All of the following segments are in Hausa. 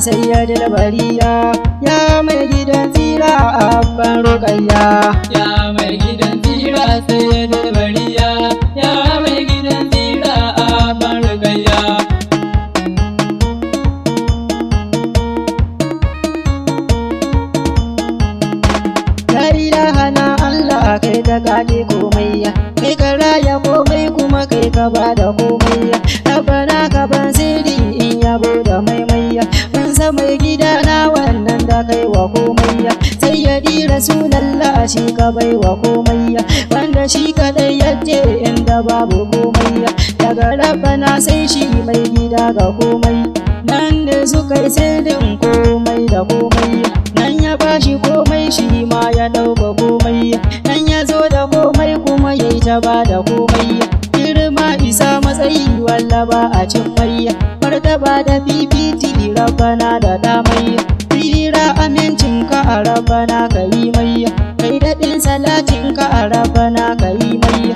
sayyidul bariya, ya mai gidan tsira abban rukayya. Ya mai gidan tsira sayyidul bariya, ya mai gidan tsira abban rukayya. La ilaha na Allah kai ka kage komai, kai ka raya komai kuma kai ka bada komai. Rabbana ka ban sirri in yabo da maimaiya, ban san mai gida na wannan da kai wa komai. Sayyidi Rasulallah shi ka bai wa komai, wanda shi kadai yace inda babu komai. Daga Rabbana sai shi mai gida ga komai, nan ne suka yi sirrin komai da komai. Nan ya bashi komai shi ma ya dauka komai, nan ya zo da komai kuma ya yi ta ba da komai. Girma isa matsayi walla ba a cin mai, martaba da fifiti Rabbana da damai. Tsira amincinka a Rabbana ka yi mai, kai daɗin salatinka a Rabbana ka yi mai.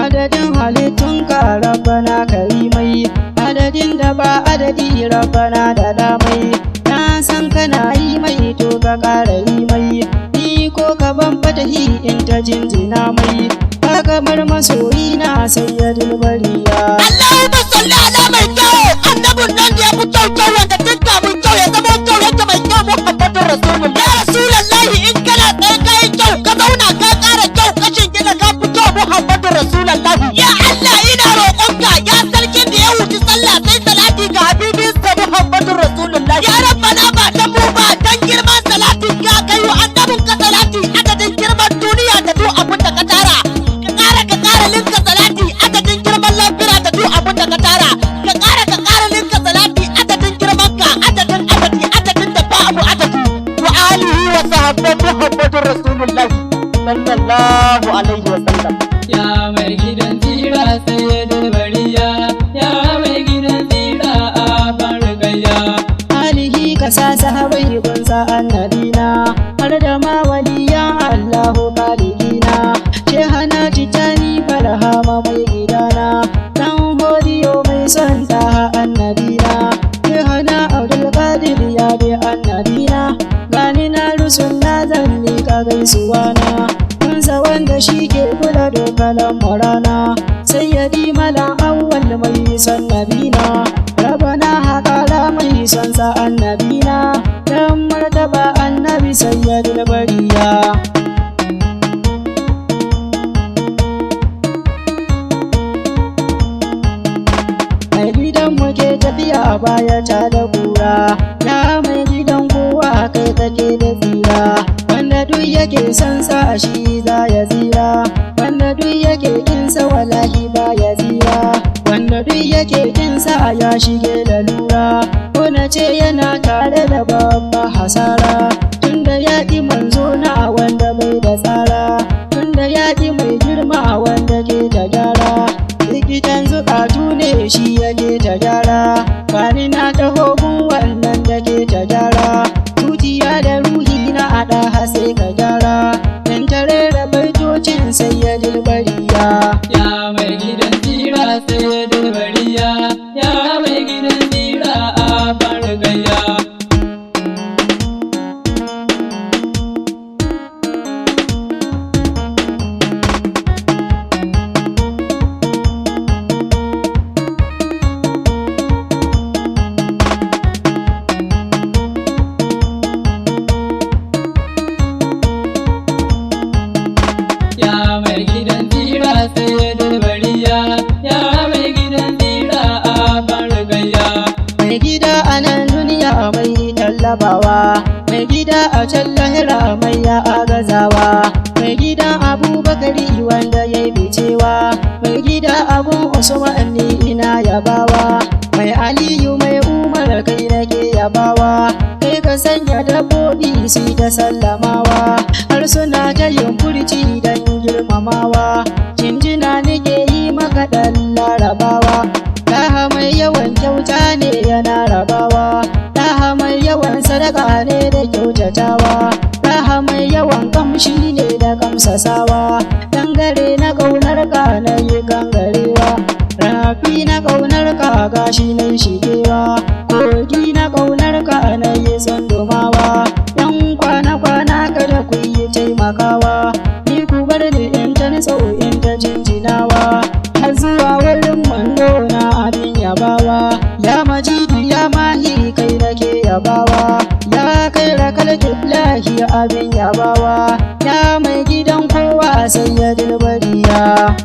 Adadin halittunka a Rabbana ka yi mai, adadin da ba adadi Rabbana da damai. Na san kana yi mai to ka ƙara yi mai, ni ko ka ban fatahi in ta jinjina mai. Ka kamar masoyi na sayyidul bariya. Allahumma salli ala mai kyau, annabin nan da ya fi kyau wanda dinka mun kyau ya zama kyau yadda mai kyau Muhammadur Rasulullah. Ya Rasulullahi in kana tsaye ka yi kyau, ka zauna ka ƙara kyau, ka shingina ka fi kyau Muhammadur Rasulullah. Ya Allah ina roƙonka, ya sarkin da ya wuce sallah sai salati ga habibinsa Muhammadur Rasulullah. Ya Rabbana ba ta mu ba dan girman salatin ka kai wa annabin ka salati adadin girman duniya da duk abin da ka tara. Ka ƙara linka salati adadin girman lafiya da duk abin da ka tara. Ka ƙara linka salati adadin girman ka adadin da ba abu adadi. Wa alihi wa sahabban Muhammadur Rasulullah sallallahu alaihi wa sallam. Ya mai gidan tsira sayyidul bariya, ya mai gidan tsira abban rukayya. Alihi ka sa sahabai gunsa annabina, har da ma waliyan Allahu kalikina. Shehana titani barhama mai gidana, dan hodiyo mai son ta annabina. Shehana Abdul Qadir ya bi annabina, gani na rusul na zan miƙa gaisuwa na. Kunsa wanda shi ke kula dokalan murana, sayyidi malam awwal mai son nabina. Rabbana haƙala mai son sa annabina, dan martaba annabi sayyidul bariya. Mai gidan muke tafiya a baya ta da kura, ya mai gidan kowa kai kake da tsira. Wanda duk yake son sa shi za ya tsira, wanda duk yake kin sa wallahi ba ya tsira. Wanda duk yake kin sa ya shige lalura, ko na ce yana tare da babba hasara. Tunda yaƙi manzo na wanda bai da tsara, tunda yaƙi mai girma wanda ke ta gyara. Likitan zukatu ne shi yake ta gyara, bani na taho gun wannan da ke ta gyara. Zuciya da ruhi na ada sai ka gyara, dan tare da baitocin sayyidul bariya. Ya mai gidan tsira sayyidul bariya, ya mai gidan tsira abban rukayya. Ya mai gidan tsira sayyidul bariya, ya mai gidan tsira abban rukayya. Mai gida a nan duniya mai tallabawa, mai gida a can lahira mai ya agazawa. Mai gidan Abubakari wanda ya yi bicewa, mai gida abun Usman ni ina yabawa. Mai Aliyu mai Umar kai nake yabawa, kai ka sanya dabbobi su ta sallamawa, har suna ta yin furci don girmamawa. Jinjina nake yi maka dan larabawa, Daha mai yawan kyauta ne yana rabawa, Daha mai yawan sadaka ne da kyautatawa, Daha mai yawan kamshi ne da kamsasawa. Dangare na ƙaunar ka na yi gangarewa, rafi na ƙaunar ka gashi na shigewa, kogi na ƙaunar ka na taimakawa, ni ku bar ni in ta nitso in ta jinjinawa, har zuwa wurin manzo na abin yabawa, ya majidi ya mahi kai nake yabawa, ya kai rakal killahi abin yabawa, ya mai gidan kowa sayyidul bariya.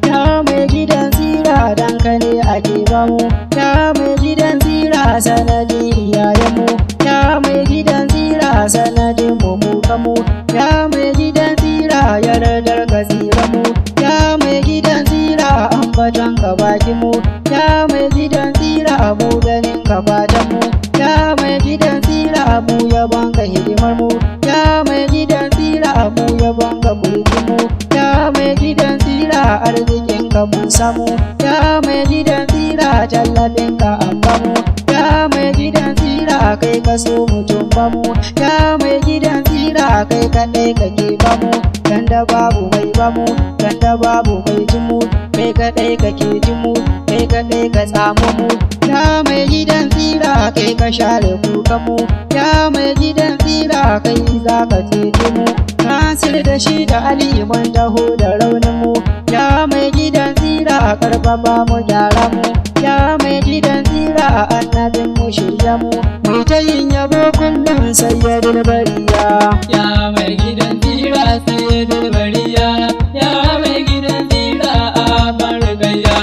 Ya mai gidan tsira dan ka ne ake bamu, ya mai gidan tsira sanadin iyayenmu, ya mai gidan tsira sanadin mu kamu, ya mai gidan tsira yardar ka tsira mu, ya mai gidan tsira ambaton ka baki mu, ya mai gidan tsira mu ganin ka fatan mu, ya mai gidan tsira mu yabon ka hidimar mu, ya mai gidan tsira mu yabon ka kulkin mu, ya mai gidan tsira arzikin ka mun samu, ya mai gidan tsira tallafin ka an bamu, ya mai gidan tsira kai ka so mutum bamu, ya mai gidan tsira kai kaɗai kake bamu, dan da babu mai bamu, dan da babu mai jimu, kai kaɗai kake jimu, kai kaɗai ka tsamu mu, ya mai gidan tsira kai ka share kukan mu, ya mai gidan tsira kai za ka cece mu, Nasir da shi da Ali mun taho da raunin mu, ya mai gidan tsira karfafa mu gyara mu, ya mai gidan tsira annabin mu shirya mu, mai ta yin yabo kullum sayyidul bariya. Ya mai gidan tsira sayyidul bariya, ya mai gidan tsira a bargayya.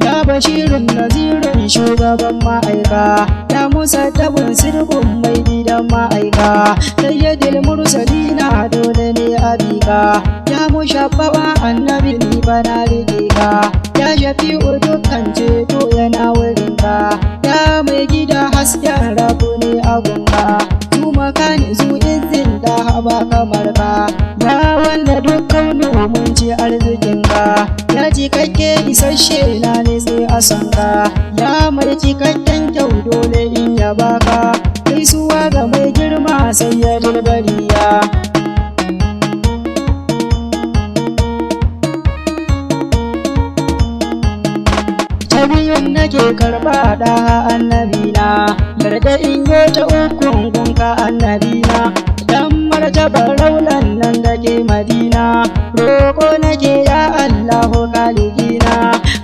Ya bashirin nazirin shugaban ma'aika, ya musaddabin sirgun mai gidan ma'aika, sayyidul mursalina dole ne a bika, ya mushabbaba annabi ni bana rike ka, ya shafi'u dukkan ceto yana wurinka, ya mai gida hasken rabu ne a gunka, su makani su izin da haba kamar ka, ya wanda dukkan mun ci arzikinka, ya cikakke isasshe na ne sai a sanka, ya mai cikakken kyau dole in ya baka, gaisuwa ga mai girma sayyidul bariya. Ta biyun nake karɓa da annabina, yarda in yo ta ukun gunka annabina, dan martabar raulan nan da ke Madina, roƙo nake ya Allahu kalikina,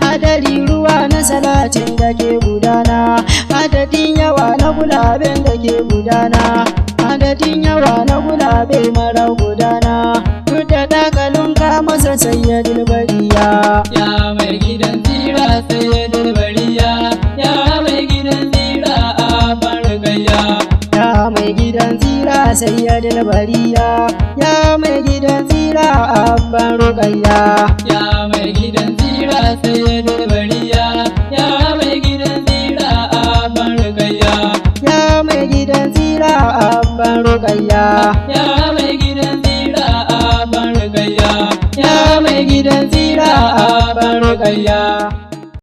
adari ruwa na salatin da ke gudana, adadin yawa na gulaben da ke gudana, adadin yawa na gulabe mara gudana, duk da dakalin ka masa sayyidul bariya. Ya mai gidan tsira sayyidul bariya, ya mai gidan tsira a bargayya. Ya mai gidan tsira sayyidul bariya, ya mai gidan tsira abban rukayya. Ya mai gidan tsira sayyidul bariya, ya mai gidan tsira a bargayya. Ya mai gidan tsira abban rukayya. Ya mai gidan tsira a bargayya. Ya mai gidan tsira abban rukayya.